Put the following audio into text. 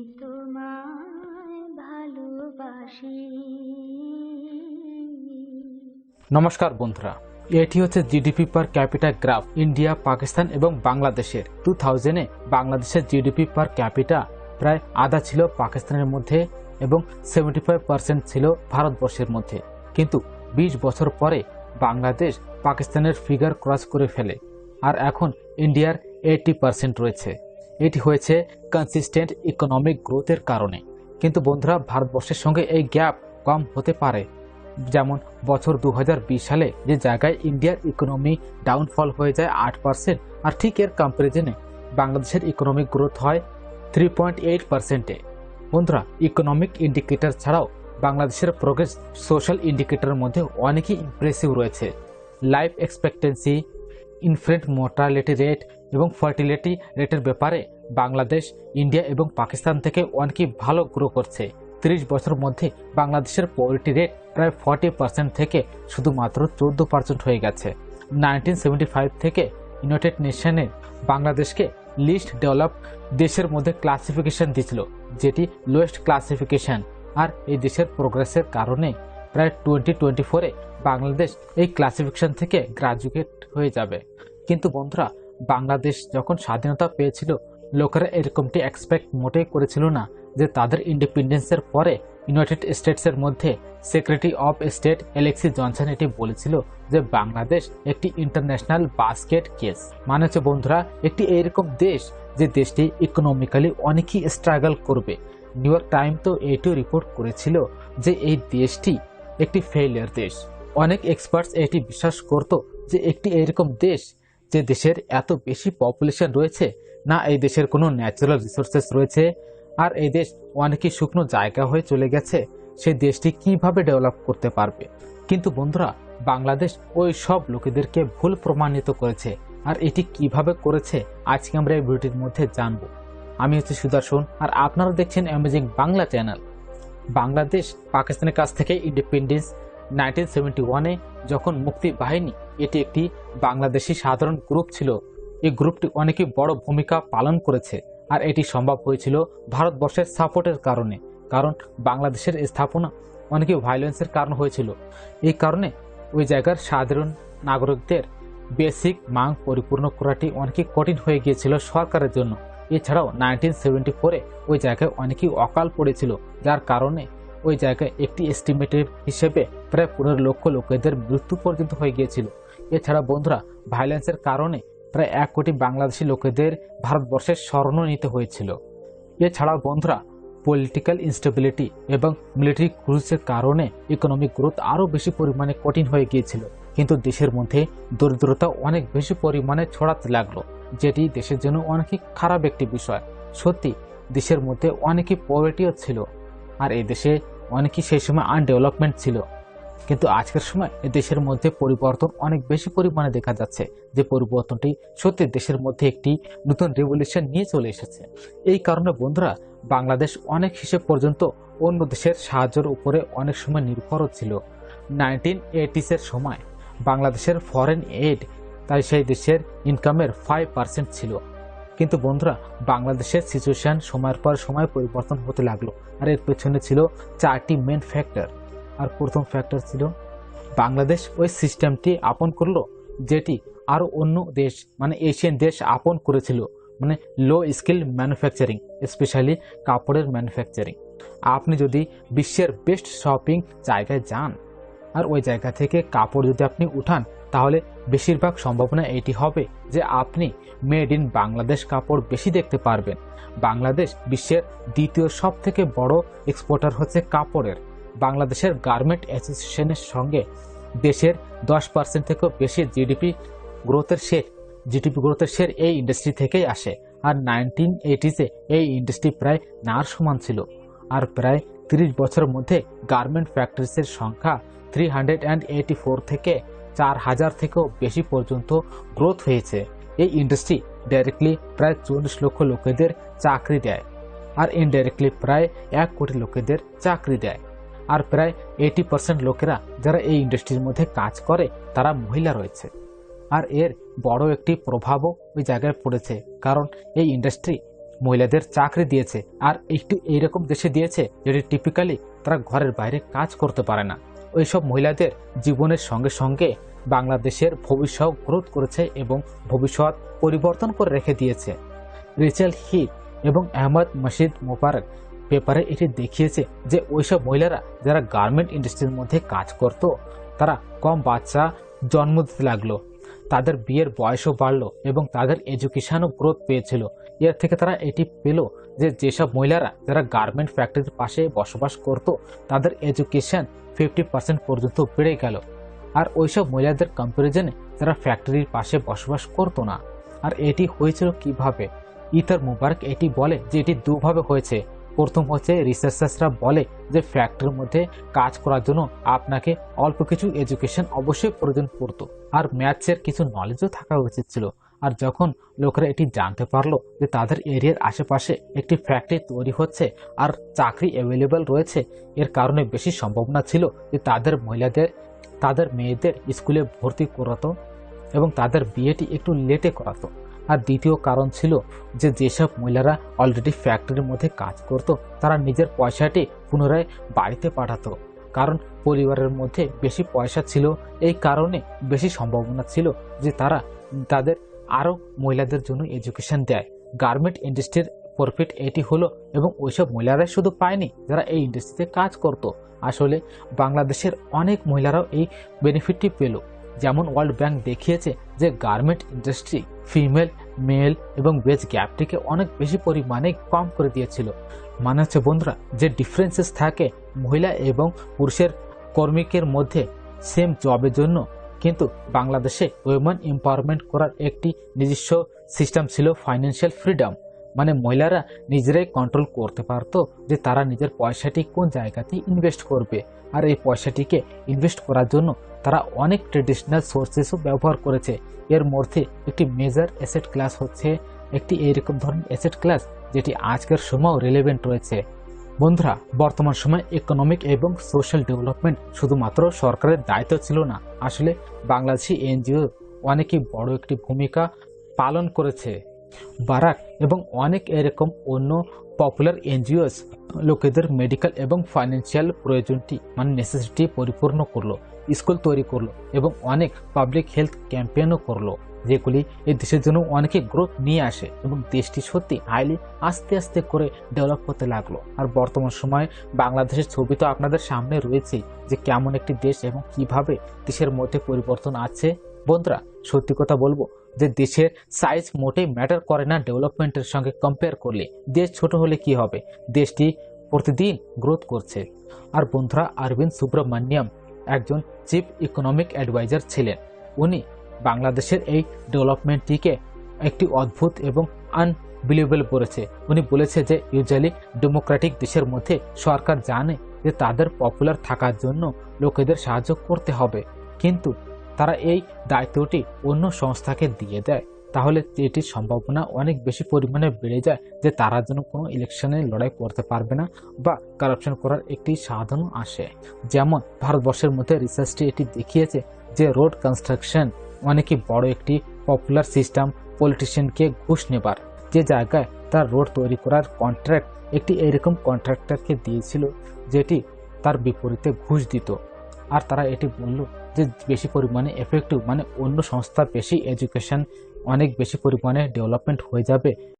তোমায় ভালোবাসি। নমস্কার বন্ধুরা, এটি হচ্ছে জিডিপি পার ক্যাপিটা গ্রাফ ইন্ডিয়া, পাকিস্তান এবং বাংলাদেশের। 2000-এ বাংলাদেশের জিডিপি পার ক্যাপিটা প্রায় আধা ছিল পাকিস্তানের মধ্যে এবং 75% ছিল ভারতবর্ষের মধ্যে। কিন্তু 20 বছর পরে বাংলাদেশ পাকিস্তানের ফিগার ক্রস করে ফেলে, আর এখন ইন্ডিয়ার 80% রয়েছে। এটি হয়েছে কনসিস্টেন্ট ইকোনমিক গ্রোথের কারণে। কিন্তু বন্ধুরা, ভারতবর্ষের সঙ্গে এই গ্যাপ কম হতে পারে। যেমন বছর 2020 সালে যে জায়গায় ইন্ডিয়ার ইকোনমি ডাউনফল হয়ে যায় 8%, আর ঠিক এর কম্পারিজনে বাংলাদেশের ইকোনমিক গ্রোথ হয় 3.8%-এ। বন্ধুরা, ইকোনমিক ইন্ডিকেটর ছাড়াও বাংলাদেশের প্রোগ্রেস সোশ্যাল ইন্ডিকেটরের মধ্যে অনেকই ইমপ্রেসিভ রয়েছে। Life expectancy, infant mortality rate এবং ফার্টিলিটি রেটের ব্যাপারে বাংলাদেশ ইন্ডিয়া এবং পাকিস্তান থেকে অনেকই ভালো গ্রো করছে। 30 বছর মধ্যে বাংলাদেশের পভার্টি রেট প্রায় 40% থেকে শুধুমাত্র 14% হয়ে গেছে। 1975 থেকে ইউনাইটেড নেশনে বাংলাদেশকে লিস্ট ডেভেলপ দেশের মধ্যে ক্লাসিফিকেশন দিয়েছিল, যেটি লোয়েস্ট ক্লাসিফিকেশন। আর এই দেশের প্রোগ্রেসের কারণে প্রায় 2024-এ বাংলাদেশ এই ক্লাসিফিকেশন থেকে গ্রাজুয়েট হয়ে যাবে। কিন্তু বন্ধুরা, বাংলাদেশ যখন স্বাধীনতা পেয়েছিল, লোকেরা এরকমটি এক্সপেক্ট মোটেই করেছিল না যে তাদের ইন্ডিপেন্ডেন্সের পরে ইউনাইটেড স্টেটসের মধ্যে secretary of state Alexi Johnson এটি বলেছিল যে বাংলাদেশ একটি ইন্টারন্যাশনাল বাস্কেট কেস। মানে হচ্ছে বন্ধুরা, একটি এরকম দেশ যে দেশটি ইকোনমিক্যালি অনেকই স্ট্রাগল করবে। নিউ ইয়র্ক টাইম তো এটিও রিপোর্ট করেছিল যে এই দেশটি একটি ফেইলিয়ার দেশ। অনেক এক্সপার্টস এটি বিশ্বাস করত যে একটি এরকম দেশ যে দেশের এত বেশি পপুলেশন রয়েছে, না এই দেশের কোনো ন্যাচারাল রিসোর্সেস রয়েছে, আর এই দেশ অনেকই শুকনো জায়গা হয়ে চলে গেছে, সেই দেশটি কিভাবে ডেভেলপ করতে পারবে। কিন্তু বন্ধুরা, বাংলাদেশ ওই সব লোকেদেরকে ভুল প্রমাণিত করেছে। আর এটি কিভাবে করেছে আজকে আমরা এই ভিডিওটির মধ্যে জানবো। আমি হচ্ছে সুদর্শন, আর আপনারা দেখছেন অ্যামেজিং বাংলা চ্যানেল। বাংলাদেশ পাকিস্তানের কাছ থেকে ইন্ডিপেন্ডেন্স 1971-এ যখন মুক্তি বাহিনী, এটি একটি বাংলাদেশি সাধারণ গ্রুপ ছিল। এই গ্রুপটি অনেকই বড় ভূমিকা পালন করেছে, আর এটি সম্ভব হয়েছিল ভারতবর্ষের সাপোর্টের কারণে। কারণ বাংলাদেশের স্থাপনা অনেকই ভায়োলেন্সের কারণ হয়েছিল। এই কারণে ওই জায়গার সাধারণ নাগরিকদের বেসিক মাং পরিপূর্ণ করাটি অনেকই কঠিন হয়ে গিয়েছিল সরকারের জন্য। এছাড়াও 1974-এ ওই জায়গায় অনেকই অকাল পড়েছিল, যার কারণে ওই জায়গায় একটি এস্টিমেটের হিসেবে প্রায় 15 লক্ষ লোকেদের মৃত্যু পর্যন্ত হয়ে গিয়েছিল। এছাড়া বন্ধুরা, ভায়োলেন্সের কারণে প্রায় 1 কোটি বাংলাদেশি লোকেদের ভারতবর্ষের শরণ নিতে হয়েছিল। এছাড়াও বন্ধুরা, পলিটিক্যাল ইনস্টেবিলিটি এবং মিলিটারি ক্রুজের কারণে ইকোনমিক গ্রোথ আরও বেশি পরিমাণে কঠিন হয়ে গিয়েছিল। কিন্তু দেশের মধ্যে দরিদ্রতা অনেক বেশি পরিমাণে ছড়াতে লাগলো, যেটি দেশের জন্য অনেকই খারাপ একটি বিষয়। সত্যি দেশের মধ্যে অনেকই পভার্টিও ছিল, আর এই দেশে অনেকই সেই সময় আনডেভেলপমেন্ট ছিল। কিন্তু আজকের সময় দেশের মধ্যে পরিবর্তন অনেক বেশি পরিমাণে দেখা যাচ্ছে, যে পরিবর্তনটি সত্যি দেশের মধ্যে একটি নতুন রেভলিউশন নিয়ে চলে এসেছে। এই কারণে বন্ধুরা, বাংলাদেশ অনেক হিসেব পর্যন্ত অন্য দেশের সাহায্যের উপরে অনেক সময় নির্ভরও ছিল। 1980s-এর সময় বাংলাদেশের ফরেন এইড তাই সেই দেশের ইনকামের 5% ছিল। কিন্তু বন্ধুরা, বাংলাদেশের সিচুয়েশন সময়ের পর সময় পরিবর্তন হতে লাগলো, আর এর পেছনে ছিল 4টি মেন ফ্যাক্টর। আর প্রথম ফ্যাক্টর ছিল বাংলাদেশ ওই সিস্টেমটি আপন করলো যেটি আরও অন্য দেশ মানে এশিয়ান দেশ আপন করেছিল, মানে লো স্কিল ম্যানুফ্যাকচারিং, স্পেশালি কাপড়ের ম্যানুফ্যাকচারিং। আপনি যদি বিশ্বের বেস্ট শপিং জায়গায় যান আর ওই জায়গা থেকে কাপড় যদি আপনি উঠান, তাহলে বেশিরভাগ সম্ভাবনা এটি হবে যে আপনি মেড ইন বাংলাদেশ কাপড় বেশি দেখতে পারবেন। বাংলাদেশ বিশ্বের দ্বিতীয় সব থেকে বড় এক্সপোর্টার হচ্ছে কাপড়ের। বাংলাদেশের গার্মেন্ট অ্যাসোসিয়েশনের সঙ্গে দেশের 10% থেকেও বেশি জিডিপি গ্রোথের শের এই ইন্ডাস্ট্রি থেকেই আসে। আর 1980s-এ এই ইন্ডাস্ট্রি প্রায় নার সমান ছিল। আর প্রায় 30 বছরের মধ্যে গার্মেন্ট ফ্যাক্টরিজের সংখ্যা 384 থেকে 4000 থেকেও বেশি পর্যন্ত গ্রোথ হয়েছে। এই ইন্ডাস্ট্রি ডাইরেক্টলি প্রায় 40 লক্ষ লোকেদের চাকরি দেয়, আর ইনডাইরেক্টলি প্রায় 1 কোটি লোকেদের চাকরি দেয়। আর প্রায় 80% লোকেরা যারা এই ইন্ডাস্ট্রির মধ্যে কাজ করে তারা মহিলা রয়েছে। আর এর বড় একটি প্রভাবও ওই জায়গায় পড়েছে, কারণ এই ইন্ডাস্ট্রি মহিলাদের চাকরি দিয়েছে, আর একটু এইরকম দেশে দিয়েছে যেটি টিপিক্যালি তারা ঘরের বাইরে কাজ করতে পারে না। ওইসব মহিলাদের জীবনের সঙ্গে সঙ্গে বাংলাদেশের ভবিষ্যৎ গ্রোথ করেছে এবং ভবিষ্যৎ পরিবর্তন করে রেখে দিয়েছে। রিচেল হিট এবং আহমদ মসজিদ মোবারক পেপারে এটি দেখিয়েছে যে ওইসব মহিলারা যারা গার্মেন্ট ইন্ডাস্ট্রির মধ্যে কাজ করত, তারা কম বাচ্চা জন্ম দিতে লাগলো, তাদের বিয়ের বয়সও বাড়লো এবং তাদের এডুকেশনও গ্রোথ পেয়েছিল। এর থেকে তারা এটি পেল যে যেসব মহিলারা যারা গার্মেন্ট ফ্যাক্টরির পাশে বসবাস করত, তাদের এডুকেশন 50% পর্যন্ত বেড়ে গেল। আর ওইসব মহিলাদের কম্পারিজনে যারা ফ্যাক্টরির পাশে বসবাস করতো না। আর এটি হয়েছিল কিভাবে? ইতার মুবারক এটি বলে যে এটি দুভাবে হয়েছে। প্রথম হচ্ছে রিসার্চার্সরা বলে যে ফ্যাক্টরির মধ্যে কাজ করার জন্য আপনাকে অল্প কিছু এডুকেশন অবশ্যই প্রয়োজন পড়তো, আর ম্যাথসের কিছু নলেজও থাকা উচিত ছিল। আর যখন লোকেরা এটি জানতে পারলো যে তাদের এরিয়ার আশেপাশে একটি ফ্যাক্টরি তৈরি হচ্ছে আর চাকরি অ্যাভেলেবেল রয়েছে, এর কারণে বেশি সম্ভাবনা ছিল যে তাদের মেয়েদের স্কুলে ভর্তি করাতো এবং তাদের বিয়েটি একটু লেটে করাতো। আর দ্বিতীয় কারণ ছিল যে যেসব মহিলারা অলরেডি ফ্যাক্টরির মধ্যে কাজ করত, তারা নিজের পয়সাটি পুনরায় বাড়িতে পাঠাতো, কারণ পরিবারের মধ্যে বেশি পয়সা ছিল। এই কারণে বেশি সম্ভাবনা ছিল যে তারা তাদের আরও মহিলাদের জন্য এডুকেশন দেয়। গার্মেন্ট ইন্ডাস্ট্রির প্রফিট এটি হলো, এবং ওইসব মহিলারাই শুধু পায়নি যারা এই ইন্ডাস্ট্রিতে কাজ করত। আসলে বাংলাদেশের অনেক মহিলারাও এই বেনিফিটটি পেল। যেমন ওয়ার্ল্ড ব্যাংক দেখিয়েছে যে গার্মেন্ট ইন্ডাস্ট্রি ফিমেল, মেল এবং ওয়েজ গ্যাপটিকে অনেক বেশি পরিমাণে কম করে দিয়েছিল। মানে হচ্ছে বন্ধুরা, যে ডিফারেন্সেস থাকে মহিলা এবং পুরুষের কর্মীকের মধ্যে সেম জবের জন্য, কিন্তু বাংলাদেশে উইমেন এম্পাওয়ারমেন্ট করার একটি নিজস্ব সিস্টেম ছিল, ফাইন্যান্সিয়াল ফ্রিডম। মানে মহিলারা নিজেরাই কন্ট্রোল করতে পারতো যে তারা নিজের পয়সাটি কোন জায়গাতে ইনভেস্ট করবে। আর এই পয়সাটিকে ইনভেস্ট করার জন্য তারা অনেক ট্রেডিশনাল সোর্সেসও ব্যবহার করেছে। এর মধ্যে একটি মেজর অ্যাসেট ক্লাস হচ্ছে একটি এইরকম ধরনের অ্যাসেট ক্লাস যেটি আজকের সময়ও রিলেভেন্ট রয়েছে। বন্ধুরা, বর্তমান সময়ে ইকোনমিক এবং সোশ্যাল ডেভেলপমেন্ট শুধুমাত্র সরকারের দায়িত্ব ছিল না, আসলে বাংলাদেশি এনজিও অনেকই বড় একটি ভূমিকা পালন করেছে। বারাক এবং অনেক এরকম অন্য পপুলার এনজিওস লোকেদের মেডিকেল এবং ফাইন্যান্সিয়াল প্রয়োজনটি মানে নেসেসিটি পরিপূর্ণ করলো, স্কুল তৈরি করলো এবং অনেক পাবলিক হেলথ ক্যাম্পেইনও করলো, যেগুলি এই দেশের জন্য অনেকে গ্রোথ নিয়ে আসে এবং দেশটি সত্যি হাইলি আস্তে আস্তে করে ডেভেলপ করতে লাগলো। আর বর্তমান সময়ে বাংলাদেশের ছবি তো আপনাদের সামনে রয়েছে যে কেমন একটি দেশ এবং কিভাবে দেশের মধ্যে পরিবর্তন আছে। বন্ধুরা, সত্যি কথা বলবো যে দেশের সাইজ মোটেই ম্যাটার করে না ডেভেলপমেন্টের সঙ্গে কম্পেয়ার করলে। দেশ ছোট হলে কি হবে, দেশটি প্রতিদিন গ্রোথ করছে। আর বন্ধুরা, অরবিন্দ সুব্রমণ্যম একজন চিফ ইকোনমিক অ্যাডভাইজার ছিলেন। উনি বাংলাদেশের এই ডেভেলপমেন্টটিকে একটি অদ্ভুত এবং আনবিলিভেবল বলেছে। উনি বলেছে যে ইউজুয়ালি ডেমোক্রেটিক দেশের মধ্যে সরকার জানে যে তাদের পপুলার থাকার জন্য লোকেদের সাহায্য করতে হবে, কিন্তু তারা এই দায়িত্বটি অন্য সংস্থাকে দিয়ে দেয়, তাহলে এটির সম্ভাবনা অনেক বেশি পরিমাণে বেড়ে যায় যে তারা যেন কোনো ইলেকশনে লড়াই করতে পারবে না বা কারাপশন করার একটি সাধনও আসে। যেমন ভারতবর্ষের মধ্যে রিসার্চটি এটি দেখিয়েছে যে রোড কনস্ট্রাকশন অনেকই বড় একটি পপুলার সিস্টেম পলিটিশিয়ানকে ঘুষ নেবার, যে জায়গায় তার রোড তৈরি করার কন্ট্রাক্ট একটি এরকম কন্ট্রাক্টরকে দিয়েছিল যেটি তার বিপরীতে ঘুষ দিত। আর তারা এটি বলল যে বেশি পরিমাণে এফেক্টিভ মানে অন্য সংস্থা বেশি এডুকেশন অনেক বেশি পরিমাণে ডেভেলপমেন্ট হয়ে যাবে